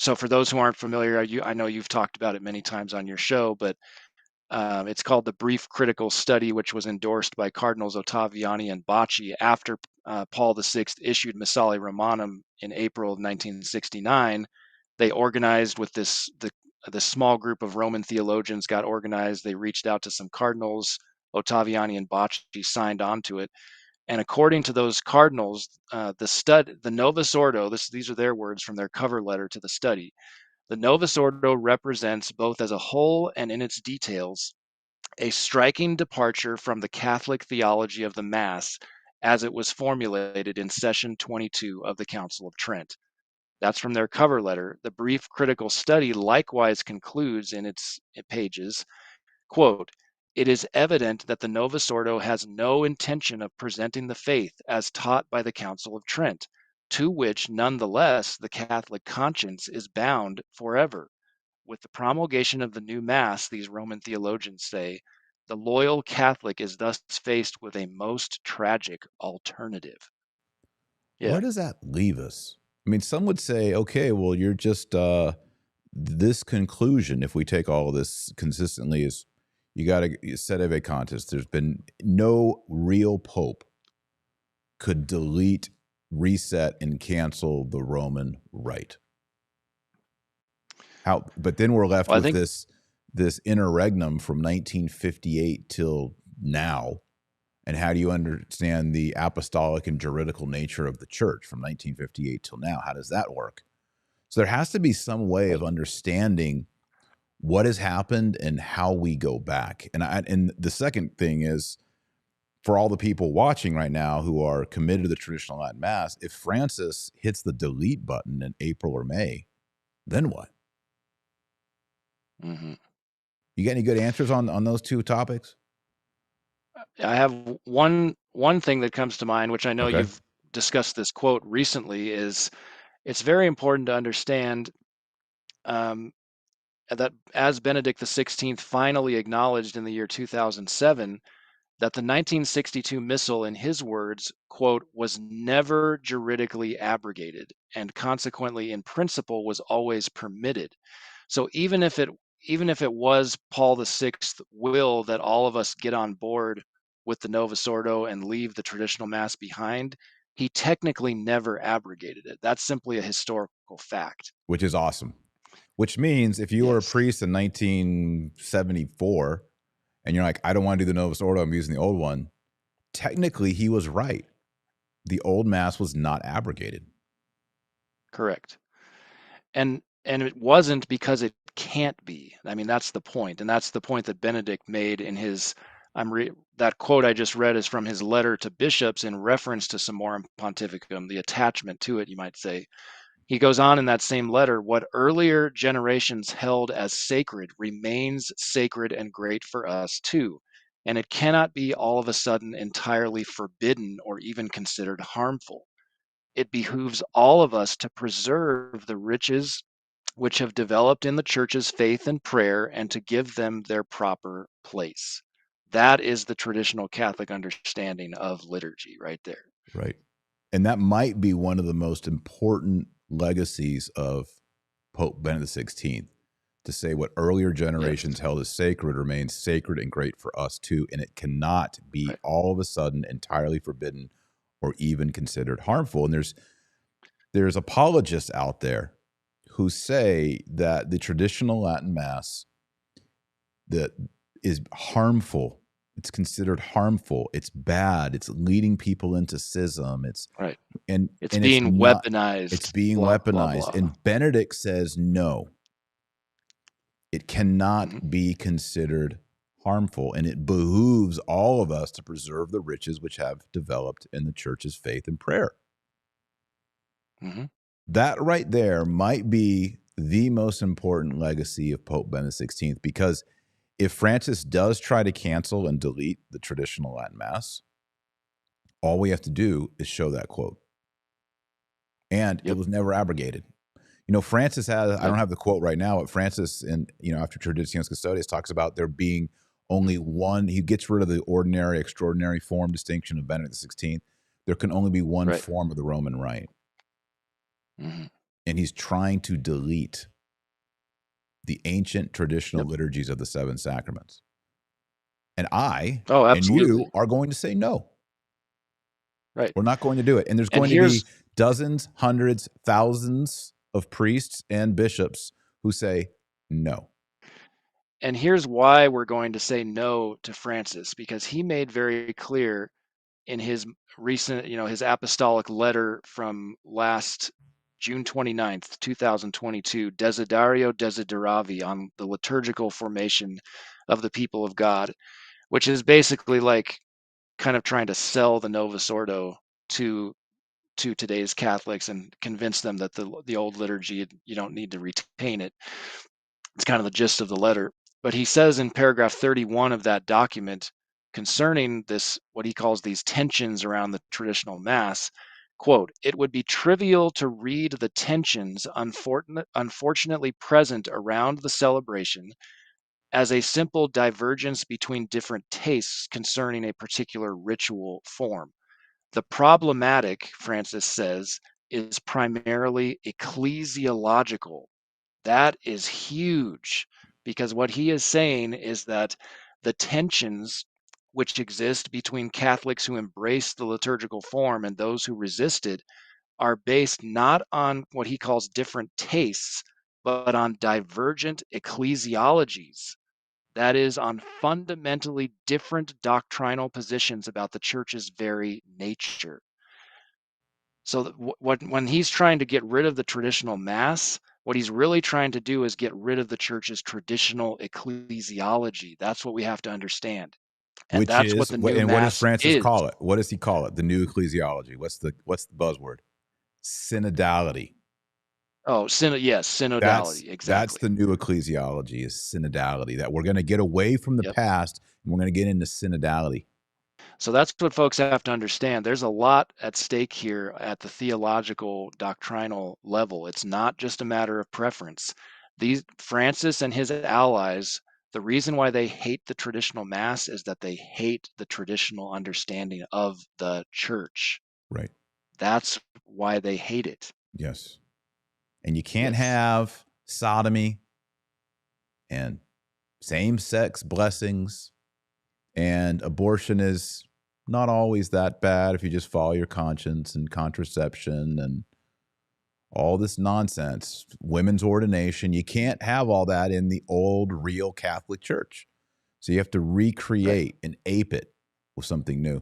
So for those who aren't familiar, I know you've talked about it many times on your show, but it's called the Brief Critical Study, which was endorsed by Cardinals Ottaviani and Bacci after Paul VI issued Missale Romanum in April of 1969. They organized with this small group of Roman theologians got organized. They reached out to some cardinals. Ottaviani and Bacci signed on to it. And according to those cardinals, the Novus Ordo, these are their words from their cover letter to the study. The Novus Ordo represents, both as a whole and in its details, a striking departure from the Catholic theology of the Mass as it was formulated in Session 22 of the Council of Trent. That's from their cover letter. The brief critical study likewise concludes in its pages, quote, "It is evident that the Novus Ordo has no intention of presenting the faith as taught by the Council of Trent, to which nonetheless the Catholic conscience is bound forever. With the promulgation of the new Mass," these Roman theologians say, "the loyal Catholic is thus faced with a most tragic alternative." Where Yeah. does that leave us? I mean, some would say, okay, well, you're just this conclusion, if we take all of this consistently, is you got to set a contest. There's been no real pope could delete, reset, and cancel the Roman rite. How? But then we're left Well, I with think, this interregnum from 1958 till now. And how do you understand the apostolic and juridical nature of the church from 1958 till now? How does that work? So there has to be some way of understanding what has happened and how we go back. And the second thing is, for all the people watching right now who are committed to the traditional Latin Mass, if Francis hits the delete button in April or May, then what? mhm. You got any good answers on those two topics? I have one thing that comes to mind, which I know Okay. you've discussed this quote recently, is it's very important to understand um, that as Benedict XVI finally acknowledged in the year 2007, that the 1962 missal, in his words, quote, "was never juridically abrogated and consequently in principle was always permitted." So even if it was Paul VI will that all of us get on board with the Novus Ordo and leave the traditional Mass behind, he technically never abrogated it. That's simply a historical fact. Which is awesome. Which means if you were a Yes, priest in 1974 and you're like, I don't want to do the Novus Ordo, I'm using the old one, technically he was right. The old Mass was not abrogated. correct. And it wasn't because it can't be. I mean, that's the point, and that's the point that Benedict made in his. That quote I just read is from his letter to bishops in reference to Summorum Pontificum, the attachment to it, you might say. He goes on in that same letter, "What earlier generations held as sacred remains sacred and great for us too, and it cannot be all of a sudden entirely forbidden or even considered harmful. It behooves all of us to preserve the riches which have developed in the church's faith and prayer and to give them their proper place." That is the traditional Catholic understanding of liturgy right there. Right. And that might be one of the most important legacies of Pope Benedict XVI, to say what earlier Yes. generations held as sacred remains sacred and great for us too. And it cannot be Right. all of a sudden entirely forbidden or even considered harmful. And there's apologists out there who say that the traditional Latin Mass that is harmful. It's considered harmful. It's bad. It's leading people into schism. Right. And It's and it's being not. It's weaponized, being blah, blah, weaponized. blah. And Benedict says no. It Hmm. cannot be considered harmful, and it behooves all of us to preserve the riches which have developed in the church's faith and prayer. Hmm. That right there might be the most important legacy of Pope Benedict XVI, because if Francis does try to cancel and delete the traditional Latin Mass, all we have to do is show that quote. And it Yep. was never abrogated. You know, Francis has, I don't Nope. have the quote right now, but Francis, in, after Traditionis Custodes, talks about there being only one, he gets rid of the ordinary, extraordinary form distinction of Benedict XVI. There can only be one Right. form of the Roman rite. Hmm. and he's trying to delete the ancient traditional Yep. liturgies of the seven sacraments. And I Oh, and you absolutely. are going to say no. Right. We're not going to do it. And there's And going to here's be dozens, hundreds, thousands of priests and bishops who say no. and here's why we're going to say no to Francis, because he made very clear in his recent, his apostolic letter from last June 29th, 2022, Desiderio Desideravi, on the liturgical formation of the people of God, which is basically like kind of trying to sell the Novus Ordo to today's Catholics and convince them that the old liturgy, you don't need to retain it. It's kind of the gist of the letter. But he says in paragraph 31 of that document concerning this, what he calls these tensions around the traditional Mass, quote, "It would be trivial to read the tensions unfortunately present around the celebration as a simple divergence between different tastes concerning a particular ritual form. The problematic," Francis says, "is primarily ecclesiological." That is huge, because what he is saying is that the tensions which exist between Catholics who embrace the liturgical form and those who resist it are based not on what he calls different tastes, but on divergent ecclesiologies. That is, on fundamentally different doctrinal positions about the church's very nature. So when he's trying to get rid of the traditional Mass, what he's really trying to do is get rid of the church's traditional ecclesiology. That's what we have to understand. And Which that's what is the what, new and what does Mass Francis is. call it? What does he call it? The new ecclesiology. What's the buzzword? Synodality. Oh, yes, That's synodality. that's Exactly. the new ecclesiology, is synodality. That we're going to get away from the Yep. past and we're going to get into synodality. So that's what folks have to understand. There's a lot at stake here at the theological, doctrinal level. It's not just a matter of preference. These Francis and his allies, the reason why they hate the traditional Mass is that they hate the traditional understanding of the church. Right. That's why they hate it. Yes. And you can't Yes. have sodomy and same-sex blessings, and abortion is not always that bad if you just follow your conscience, and contraception and all this nonsense, women's ordination. You can't have all that in the old, real Catholic Church. So you have to Right. recreate and ape it with something new.